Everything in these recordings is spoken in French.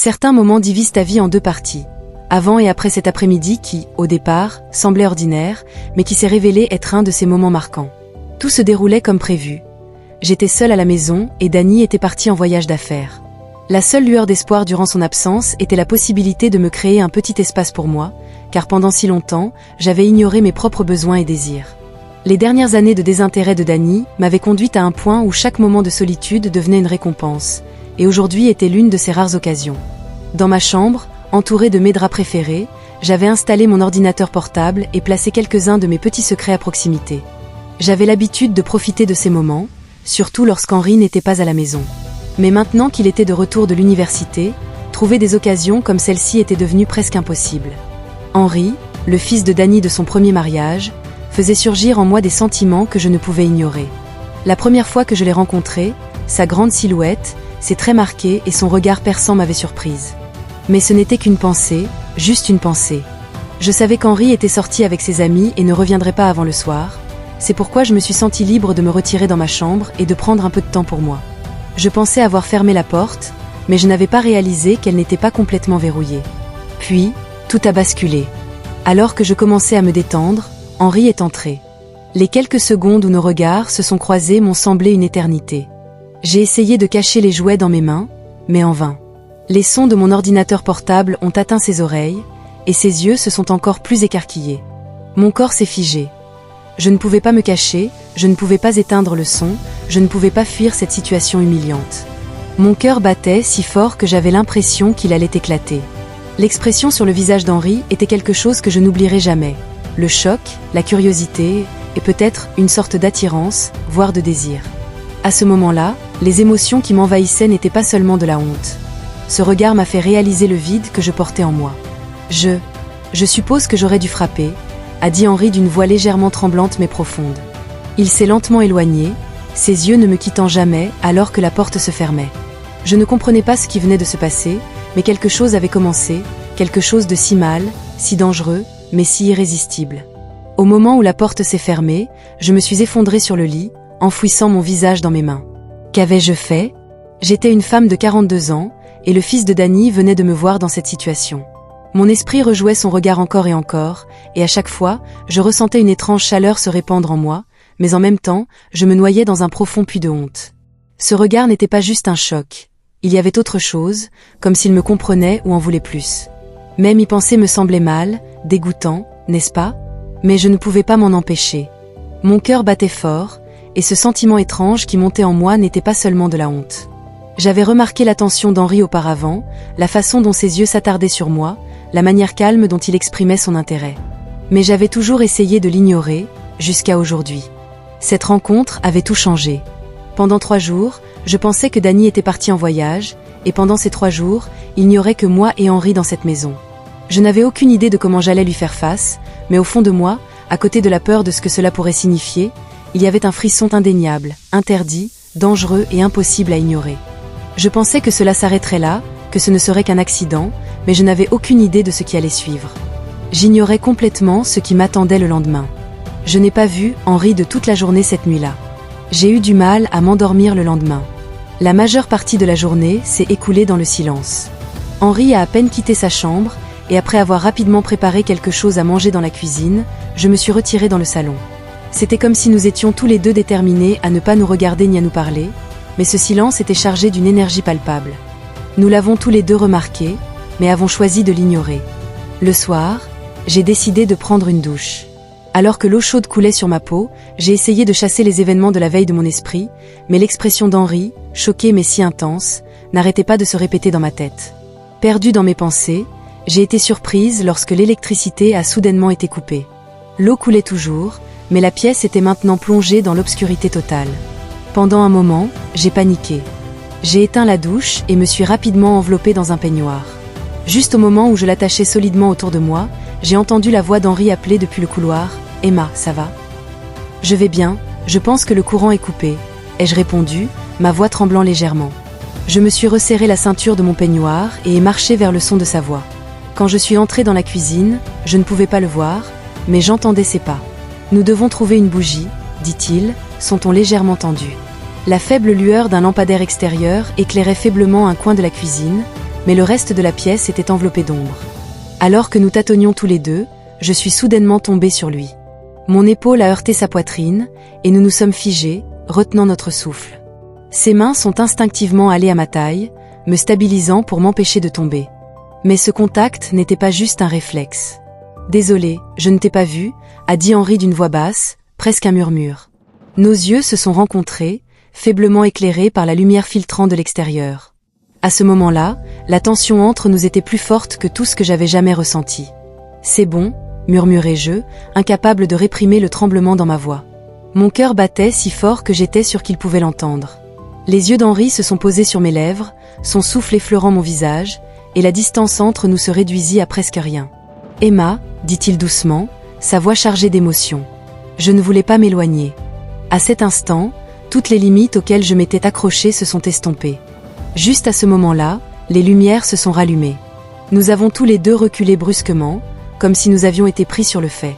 Certains moments divisent ta vie en deux parties. Avant et après cet après-midi qui, au départ, semblait ordinaire, mais qui s'est révélé être un de ces moments marquants. Tout se déroulait comme prévu. J'étais seule à la maison et Dany était parti en voyage d'affaires. La seule lueur d'espoir durant son absence était la possibilité de me créer un petit espace pour moi, car pendant si longtemps, j'avais ignoré mes propres besoins et désirs. Les dernières années de désintérêt de Dany m'avaient conduite à un point où chaque moment de solitude devenait une récompense, et aujourd'hui était l'une de ces rares occasions. Dans ma chambre, entourée de mes draps préférés, j'avais installé mon ordinateur portable et placé quelques-uns de mes petits secrets à proximité. J'avais l'habitude de profiter de ces moments, surtout lorsqu'Henri n'était pas à la maison. Mais maintenant qu'il était de retour de l'université, trouver des occasions comme celle-ci était devenu presque impossible. Henri, le fils de Dany de son premier mariage, faisait surgir en moi des sentiments que je ne pouvais ignorer. La première fois que je l'ai rencontré, sa grande silhouette, ses traits marqués et son regard perçant m'avaient surprise. Mais ce n'était qu'une pensée, juste une pensée. Je savais qu'Henri était sorti avec ses amis et ne reviendrait pas avant le soir. C'est pourquoi je me suis sentie libre de me retirer dans ma chambre et de prendre un peu de temps pour moi. Je pensais avoir fermé la porte, mais je n'avais pas réalisé qu'elle n'était pas complètement verrouillée. Puis, tout a basculé. Alors que je commençais à me détendre, Henri est entré. Les quelques secondes où nos regards se sont croisés m'ont semblé une éternité. J'ai essayé de cacher les jouets dans mes mains, mais en vain. Les sons de mon ordinateur portable ont atteint ses oreilles, et ses yeux se sont encore plus écarquillés. Mon corps s'est figé. Je ne pouvais pas me cacher, je ne pouvais pas éteindre le son, je ne pouvais pas fuir cette situation humiliante. Mon cœur battait si fort que j'avais l'impression qu'il allait éclater. L'expression sur le visage d'Henri était quelque chose que je n'oublierai jamais. Le choc, la curiosité, et peut-être une sorte d'attirance, voire de désir. À ce moment-là, les émotions qui m'envahissaient n'étaient pas seulement de la honte. Ce regard m'a fait réaliser le vide que je portais en moi. Je suppose que j'aurais dû frapper, a dit Henri d'une voix légèrement tremblante mais profonde. Il s'est lentement éloigné, ses yeux ne me quittant jamais alors que la porte se fermait. Je ne comprenais pas ce qui venait de se passer, mais quelque chose avait commencé, quelque chose de si mal, si dangereux, mais si irrésistible. Au moment où la porte s'est fermée, je me suis effondrée sur le lit, enfouissant mon visage dans mes mains. Qu'avais-je fait? J'étais une femme de 42 ans, et le fils de Dany venait de me voir dans cette situation. Mon esprit rejouait son regard encore, et à chaque fois, je ressentais une étrange chaleur se répandre en moi, mais en même temps, je me noyais dans un profond puits de honte. Ce regard n'était pas juste un choc. Il y avait autre chose, comme s'il me comprenait ou en voulait plus. Même y penser me semblait mal, dégoûtant, n'est-ce pas? Mais je ne pouvais pas m'en empêcher. Mon cœur battait fort, et ce sentiment étrange qui montait en moi n'était pas seulement de la honte. J'avais remarqué l'attention d'Henri auparavant, la façon dont ses yeux s'attardaient sur moi, la manière calme dont il exprimait son intérêt. Mais j'avais toujours essayé de l'ignorer, jusqu'à aujourd'hui. Cette rencontre avait tout changé. Pendant 3 jours, je pensais que Dany était parti en voyage, et pendant ces 3 jours, il n'y aurait que moi et Henri dans cette maison. Je n'avais aucune idée de comment j'allais lui faire face, mais au fond de moi, à côté de la peur de ce que cela pourrait signifier, il y avait un frisson indéniable, interdit, dangereux et impossible à ignorer. Je pensais que cela s'arrêterait là, que ce ne serait qu'un accident, mais je n'avais aucune idée de ce qui allait suivre. J'ignorais complètement ce qui m'attendait le lendemain. Je n'ai pas vu Henri de toute la journée cette nuit-là. J'ai eu du mal à m'endormir le lendemain. La majeure partie de la journée s'est écoulée dans le silence. Henri a à peine quitté sa chambre, et après avoir rapidement préparé quelque chose à manger dans la cuisine, je me suis retirée dans le salon. C'était comme si nous étions tous les deux déterminés à ne pas nous regarder ni à nous parler, mais ce silence était chargé d'une énergie palpable. Nous l'avons tous les deux remarqué, mais avons choisi de l'ignorer. Le soir, j'ai décidé de prendre une douche. Alors que l'eau chaude coulait sur ma peau, j'ai essayé de chasser les événements de la veille de mon esprit, mais l'expression d'Henri, choquée mais si intense, n'arrêtait pas de se répéter dans ma tête. Perdue dans mes pensées, j'ai été surprise lorsque l'électricité a soudainement été coupée. L'eau coulait toujours, mais la pièce était maintenant plongée dans l'obscurité totale. Pendant un moment, j'ai paniqué. J'ai éteint la douche et me suis rapidement enveloppée dans un peignoir. Juste au moment où je l'attachais solidement autour de moi, j'ai entendu la voix d'Henri appeler depuis le couloir « Emma, ça va ?» « Je vais bien, je pense que le courant est coupé », ai-je répondu, ma voix tremblant légèrement. Je me suis resserré la ceinture de mon peignoir et ai marché vers le son de sa voix. Quand je suis entrée dans la cuisine, je ne pouvais pas le voir, mais j'entendais ses pas. « Nous devons trouver une bougie », dit-il, son ton légèrement tendu. La faible lueur d'un lampadaire extérieur éclairait faiblement un coin de la cuisine, mais le reste de la pièce était enveloppé d'ombre. Alors que nous tâtonnions tous les deux, je suis soudainement tombée sur lui. Mon épaule a heurté sa poitrine, et nous nous sommes figés, retenant notre souffle. Ses mains sont instinctivement allées à ma taille, me stabilisant pour m'empêcher de tomber. Mais ce contact n'était pas juste un réflexe. « Désolé, je ne t'ai pas vu », a dit Henri d'une voix basse, presque un murmure. Nos yeux se sont rencontrés, faiblement éclairés par la lumière filtrant de l'extérieur. À ce moment-là, la tension entre nous était plus forte que tout ce que j'avais jamais ressenti. « C'est bon », murmurai-je, incapable de réprimer le tremblement dans ma voix. Mon cœur battait si fort que j'étais sûr qu'il pouvait l'entendre. Les yeux d'Henri se sont posés sur mes lèvres, son souffle effleurant mon visage, et la distance entre nous se réduisit à presque rien. « Emma », dit-il doucement, sa voix chargée d'émotion. Je ne voulais pas m'éloigner. À cet instant, toutes les limites auxquelles je m'étais accrochée se sont estompées. Juste à ce moment-là, les lumières se sont rallumées. Nous avons tous les deux reculé brusquement, comme si nous avions été pris sur le fait.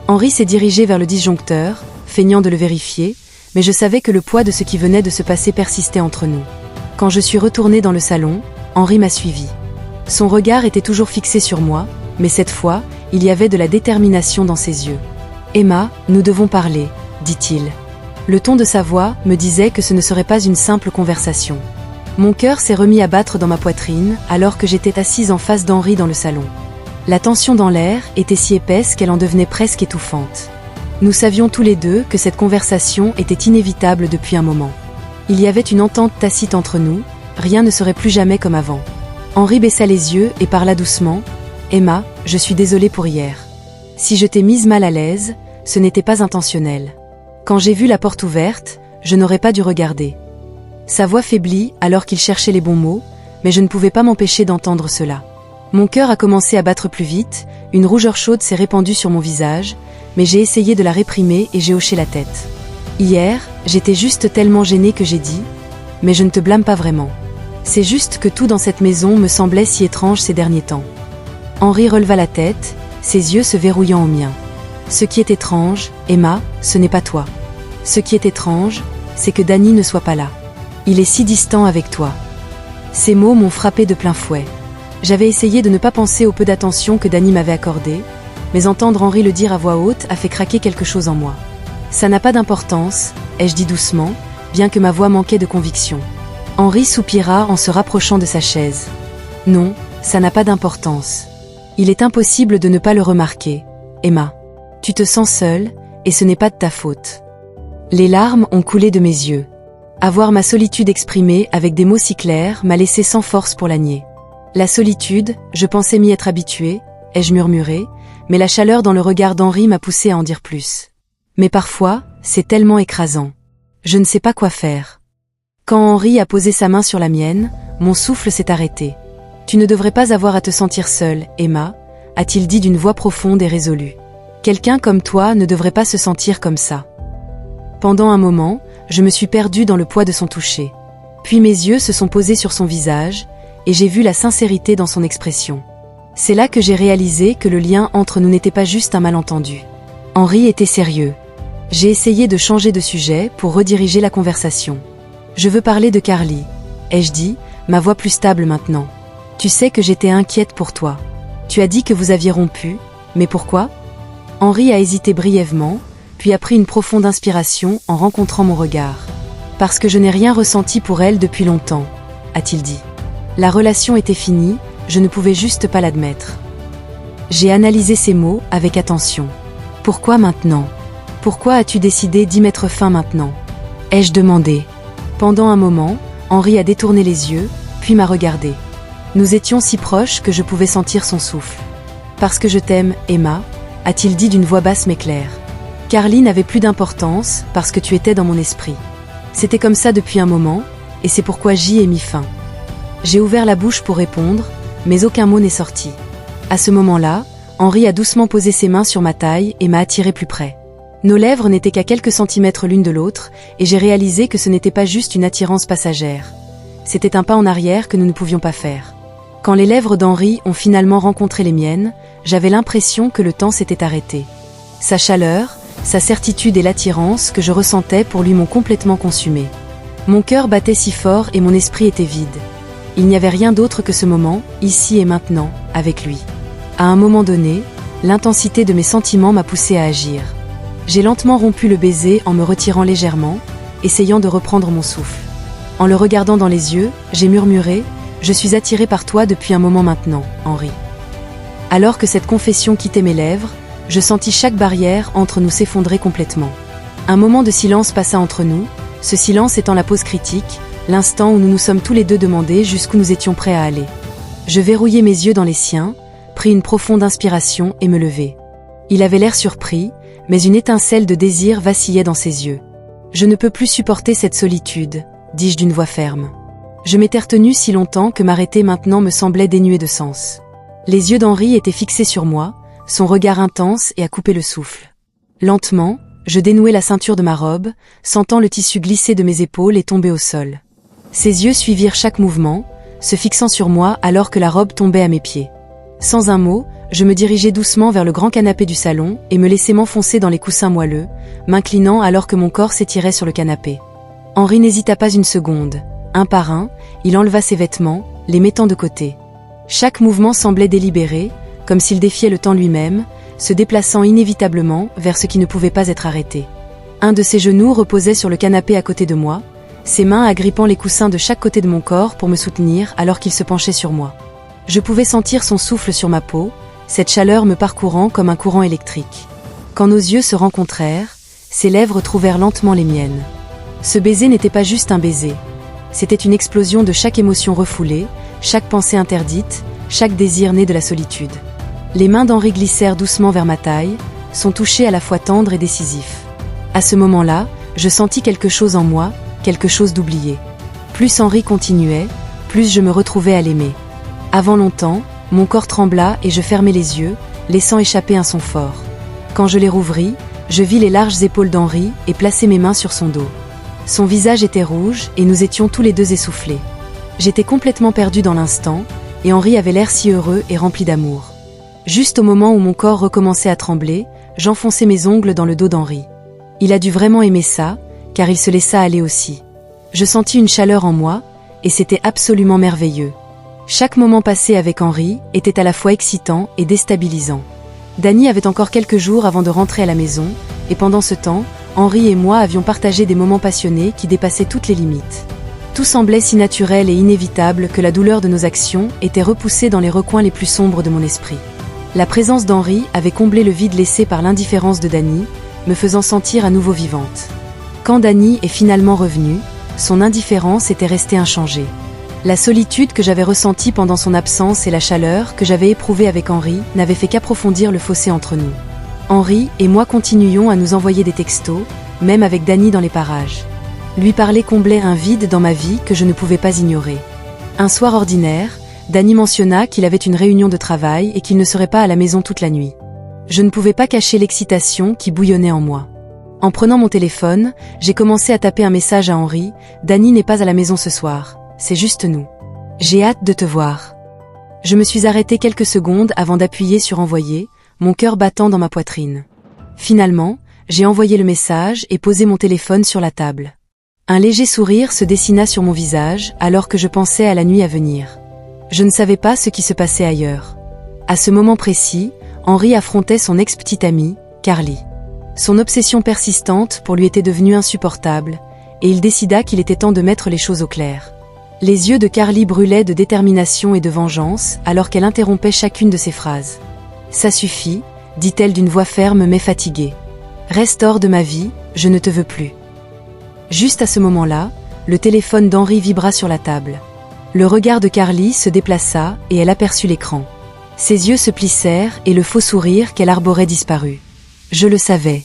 Henri s'est dirigé vers le disjoncteur, feignant de le vérifier, mais je savais que le poids de ce qui venait de se passer persistait entre nous. Quand je suis retournée dans le salon, Henri m'a suivi. Son regard était toujours fixé sur moi, mais cette fois, il y avait de la détermination dans ses yeux. « Emma, nous devons parler », dit-il. Le ton de sa voix me disait que ce ne serait pas une simple conversation. Mon cœur s'est remis à battre dans ma poitrine alors que j'étais assise en face d'Henri dans le salon. La tension dans l'air était si épaisse qu'elle en devenait presque étouffante. Nous savions tous les deux que cette conversation était inévitable depuis un moment. Il y avait une entente tacite entre nous, rien ne serait plus jamais comme avant. Henri baissa les yeux et parla doucement. « Emma, je suis désolée pour hier. Si je t'ai mise mal à l'aise, ce n'était pas intentionnel. Quand j'ai vu la porte ouverte, je n'aurais pas dû regarder. » Sa voix faiblit alors qu'il cherchait les bons mots, mais je ne pouvais pas m'empêcher d'entendre cela. Mon cœur a commencé à battre plus vite, une rougeur chaude s'est répandue sur mon visage, mais j'ai essayé de la réprimer et j'ai hoché la tête. Hier, j'étais juste tellement gênée que j'ai dit « Mais je ne te blâme pas vraiment. C'est juste que tout dans cette maison me semblait si étrange ces derniers temps. » Henri releva la tête, ses yeux se verrouillant aux miens. « Ce qui est étrange, Emma, ce n'est pas toi. Ce qui est étrange, c'est que Danny ne soit pas là. Il est si distant avec toi. » Ces mots m'ont frappé de plein fouet. J'avais essayé de ne pas penser au peu d'attention que Danny m'avait accordé, mais entendre Henri le dire à voix haute a fait craquer quelque chose en moi. « Ça n'a pas d'importance », ai-je dit doucement, bien que ma voix manquait de conviction. Henri soupira en se rapprochant de sa chaise. « Non, ça n'a pas d'importance. Il est impossible de ne pas le remarquer. Emma, tu te sens seule, et ce n'est pas de ta faute. » Les larmes ont coulé de mes yeux. Avoir ma solitude exprimée avec des mots si clairs m'a laissé sans force pour la nier. La solitude, je pensais m'y être habituée, ai-je murmuré, mais la chaleur dans le regard d'Henri m'a poussé à en dire plus. Mais parfois, c'est tellement écrasant. Je ne sais pas quoi faire. Quand Henri a posé sa main sur la mienne, mon souffle s'est arrêté. « Tu ne devrais pas avoir à te sentir seule, Emma », a-t-il dit d'une voix profonde et résolue. « Quelqu'un comme toi ne devrait pas se sentir comme ça. » Pendant un moment, je me suis perdue dans le poids de son toucher. Puis mes yeux se sont posés sur son visage, et j'ai vu la sincérité dans son expression. C'est là que j'ai réalisé que le lien entre nous n'était pas juste un malentendu. Henri était sérieux. J'ai essayé de changer de sujet pour rediriger la conversation. « Je veux parler de Carly », ai-je dit, ma voix plus stable maintenant. « Tu sais que j'étais inquiète pour toi. Tu as dit que vous aviez rompu, mais pourquoi ?» Henri a hésité brièvement, puis a pris une profonde inspiration en rencontrant mon regard. « Parce que je n'ai rien ressenti pour elle depuis longtemps », a-t-il dit. La relation était finie, je ne pouvais juste pas l'admettre. J'ai analysé ces mots avec attention. « Pourquoi maintenant ? Pourquoi as-tu décidé d'y mettre fin maintenant ?» ai-je demandé. Pendant un moment, Henri a détourné les yeux, puis m'a regardé. Nous étions si proches que je pouvais sentir son souffle. « Parce que je t'aime, Emma », a-t-il dit d'une voix basse mais claire. « Carly n'avait plus d'importance parce que tu étais dans mon esprit. C'était comme ça depuis un moment, et c'est pourquoi j'y ai mis fin. » J'ai ouvert la bouche pour répondre, mais aucun mot n'est sorti. À ce moment-là, Henri a doucement posé ses mains sur ma taille et m'a attiré plus près. Nos lèvres n'étaient qu'à quelques centimètres l'une de l'autre, et j'ai réalisé que ce n'était pas juste une attirance passagère. C'était un pas en arrière que nous ne pouvions pas faire. Quand les lèvres d'Henri ont finalement rencontré les miennes, j'avais l'impression que le temps s'était arrêté. Sa chaleur, sa certitude et l'attirance que je ressentais pour lui m'ont complètement consumé. Mon cœur battait si fort et mon esprit était vide. Il n'y avait rien d'autre que ce moment, ici et maintenant, avec lui. À un moment donné, l'intensité de mes sentiments m'a poussé à agir. J'ai lentement rompu le baiser en me retirant légèrement, essayant de reprendre mon souffle. En le regardant dans les yeux, j'ai murmuré « Je suis attiré par toi depuis un moment maintenant, Henri ». Alors que cette confession quittait mes lèvres, je sentis chaque barrière entre nous s'effondrer complètement. Un moment de silence passa entre nous, ce silence étant la pause critique, l'instant où nous nous sommes tous les deux demandé jusqu'où nous étions prêts à aller. Je verrouillai mes yeux dans les siens, pris une profonde inspiration et me levai. Il avait l'air surpris, mais une étincelle de désir vacillait dans ses yeux. « Je ne peux plus supporter cette solitude », dis-je d'une voix ferme. Je m'étais retenue si longtemps que m'arrêter maintenant me semblait dénué de sens. Les yeux d'Henri étaient fixés sur moi, son regard intense et à couper le souffle. Lentement, je dénouai la ceinture de ma robe, sentant le tissu glisser de mes épaules et tomber au sol. Ses yeux suivirent chaque mouvement, se fixant sur moi alors que la robe tombait à mes pieds. Sans un mot, je me dirigeai doucement vers le grand canapé du salon et me laissai m'enfoncer dans les coussins moelleux, m'inclinant alors que mon corps s'étirait sur le canapé. Henri n'hésita pas une seconde. Un par un, il enleva ses vêtements, les mettant de côté. Chaque mouvement semblait délibéré, comme s'il défiait le temps lui-même, se déplaçant inévitablement vers ce qui ne pouvait pas être arrêté. Un de ses genoux reposait sur le canapé à côté de moi, ses mains agrippant les coussins de chaque côté de mon corps pour me soutenir alors qu'il se penchait sur moi. Je pouvais sentir son souffle sur ma peau, cette chaleur me parcourant comme un courant électrique. Quand nos yeux se rencontrèrent, ses lèvres trouvèrent lentement les miennes. Ce baiser n'était pas juste un baiser. C'était une explosion de chaque émotion refoulée, chaque pensée interdite, chaque désir né de la solitude. Les mains d'Henri glissèrent doucement vers ma taille, son toucher à la fois tendre et décisif. À ce moment-là, je sentis quelque chose en moi, quelque chose d'oublié. Plus Henri continuait, plus je me retrouvais à l'aimer. Avant longtemps, mon corps trembla et je fermai les yeux, laissant échapper un son fort. Quand je les rouvris, je vis les larges épaules d'Henri et plaçai mes mains sur son dos. Son visage était rouge et nous étions tous les deux essoufflés. J'étais complètement perdu dans l'instant, et Henri avait l'air si heureux et rempli d'amour. Juste au moment où mon corps recommençait à trembler, j'enfonçai mes ongles dans le dos d'Henri. Il a dû vraiment aimer ça, car il se laissa aller aussi. Je sentis une chaleur en moi, et c'était absolument merveilleux. Chaque moment passé avec Henri était à la fois excitant et déstabilisant. Dany avait encore quelques jours avant de rentrer à la maison, et pendant ce temps, Henri et moi avions partagé des moments passionnés qui dépassaient toutes les limites. Tout semblait si naturel et inévitable que la douleur de nos actions était repoussée dans les recoins les plus sombres de mon esprit. La présence d'Henri avait comblé le vide laissé par l'indifférence de Dany, me faisant sentir à nouveau vivante. Quand Dany est finalement revenu, son indifférence était restée inchangée. La solitude que j'avais ressentie pendant son absence et la chaleur que j'avais éprouvée avec Henri n'avaient fait qu'approfondir le fossé entre nous. Henri et moi continuions à nous envoyer des textos, même avec Dany dans les parages. Lui parler comblait un vide dans ma vie que je ne pouvais pas ignorer. Un soir ordinaire, Dany mentionna qu'il avait une réunion de travail et qu'il ne serait pas à la maison toute la nuit. Je ne pouvais pas cacher l'excitation qui bouillonnait en moi. En prenant mon téléphone, j'ai commencé à taper un message à Henri. « Dany n'est pas à la maison ce soir, c'est juste nous. J'ai hâte de te voir. » Je me suis arrêtée quelques secondes avant d'appuyer sur « Envoyer », mon cœur battant dans ma poitrine. Finalement, j'ai envoyé le message et posé mon téléphone sur la table. Un léger sourire se dessina sur mon visage alors que je pensais à la nuit à venir. Je ne savais pas ce qui se passait ailleurs. À ce moment précis, Henri affrontait son ex-petite amie, Carly. Son obsession persistante pour lui était devenue insupportable, et il décida qu'il était temps de mettre les choses au clair. Les yeux de Carly brûlaient de détermination et de vengeance alors qu'elle interrompait chacune de ses phrases. « Ça suffit », dit-elle d'une voix ferme mais fatiguée. « Reste hors de ma vie, je ne te veux plus. » Juste à ce moment-là, le téléphone d'Henri vibra sur la table. Le regard de Carly se déplaça et elle aperçut l'écran. Ses yeux se plissèrent et le faux sourire qu'elle arborait disparut. Je le savais.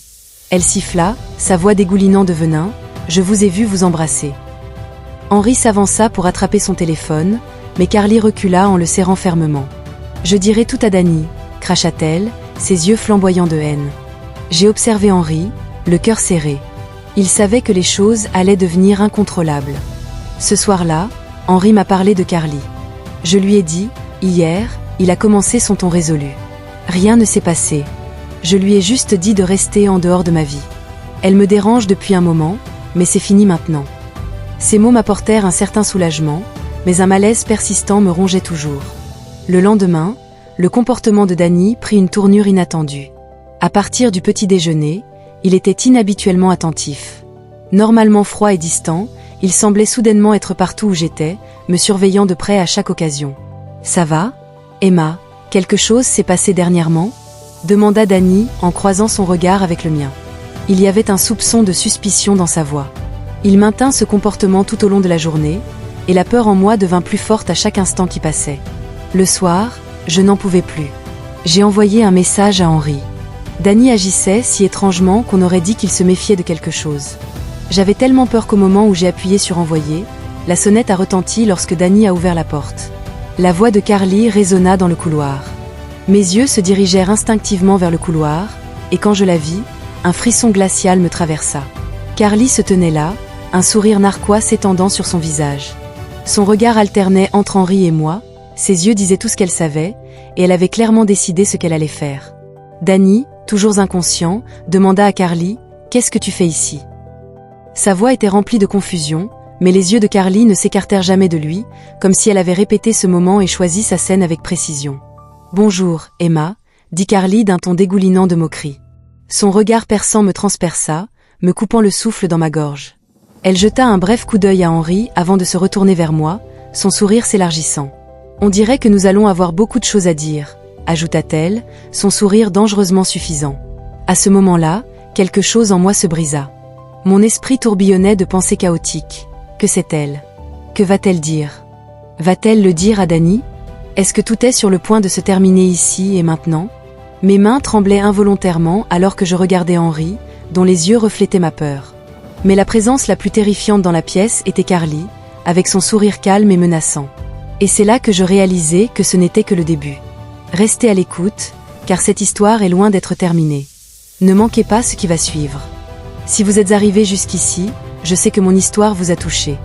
Elle siffla, sa voix dégoulinant de venin. « Je vous ai vu vous embrasser. » Henri s'avança pour attraper son téléphone, mais Carly recula en le serrant fermement. « Je dirai tout à Dany », cracha-t-elle, ses yeux flamboyants de haine. J'ai observé Henri, le cœur serré. Il savait que les choses allaient devenir incontrôlables. Ce soir-là, Henri m'a parlé de Carly. Je lui ai dit, hier, il a commencé son ton résolu. Rien ne s'est passé. Je lui ai juste dit de rester en dehors de ma vie. Elle me dérange depuis un moment, mais c'est fini maintenant. Ces mots m'apportèrent un certain soulagement, mais un malaise persistant me rongeait toujours. Le lendemain, le comportement de Danny prit une tournure inattendue. À partir du petit déjeuner, il était inhabituellement attentif. Normalement froid et distant, il semblait soudainement être partout où j'étais, me surveillant de près à chaque occasion. « Ça va, Emma, quelque chose s'est passé dernièrement ?» demanda Danny en croisant son regard avec le mien. Il y avait un soupçon de suspicion dans sa voix. Il maintint ce comportement tout au long de la journée, et la peur en moi devint plus forte à chaque instant qui passait. Le soir, je n'en pouvais plus. J'ai envoyé un message à Henri. Danny agissait si étrangement qu'on aurait dit qu'il se méfiait de quelque chose. J'avais tellement peur qu'au moment où j'ai appuyé sur envoyer, la sonnette a retenti lorsque Danny a ouvert la porte. La voix de Carly résonna dans le couloir. Mes yeux se dirigèrent instinctivement vers le couloir, et quand je la vis, un frisson glacial me traversa. Carly se tenait là, un sourire narquois s'étendant sur son visage. Son regard alternait entre Henri et moi, ses yeux disaient tout ce qu'elle savait, et elle avait clairement décidé ce qu'elle allait faire. Danny, toujours inconscient, demanda à Carly « Qu'est-ce que tu fais ici ?» Sa voix était remplie de confusion, mais les yeux de Carly ne s'écartèrent jamais de lui, comme si elle avait répété ce moment et choisi sa scène avec précision. « Bonjour, Emma », dit Carly d'un ton dégoulinant de moquerie. Son regard perçant me transperça, me coupant le souffle dans ma gorge. Elle jeta un bref coup d'œil à Henri avant de se retourner vers moi, son sourire s'élargissant. « On dirait que nous allons avoir beaucoup de choses à dire », ajouta-t-elle, son sourire dangereusement suffisant. À ce moment-là, quelque chose en moi se brisa. Mon esprit tourbillonnait de pensées chaotiques. Que sait-elle? Que va-t-elle dire? Va-t-elle le dire à Danny? Est-ce que tout est sur le point de se terminer ici et maintenant? Mes mains tremblaient involontairement alors que je regardais Henri, dont les yeux reflétaient ma peur. Mais la présence la plus terrifiante dans la pièce était Carly, avec son sourire calme et menaçant. Et c'est là que je réalisais que ce n'était que le début. Restez à l'écoute, car cette histoire est loin d'être terminée. Ne manquez pas ce qui va suivre. Si vous êtes arrivé jusqu'ici, je sais que mon histoire vous a touché.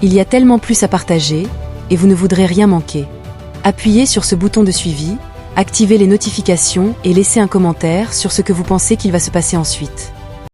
Il y a tellement plus à partager, et vous ne voudrez rien manquer. Appuyez sur ce bouton de suivi, activez les notifications et laissez un commentaire sur ce que vous pensez qu'il va se passer ensuite.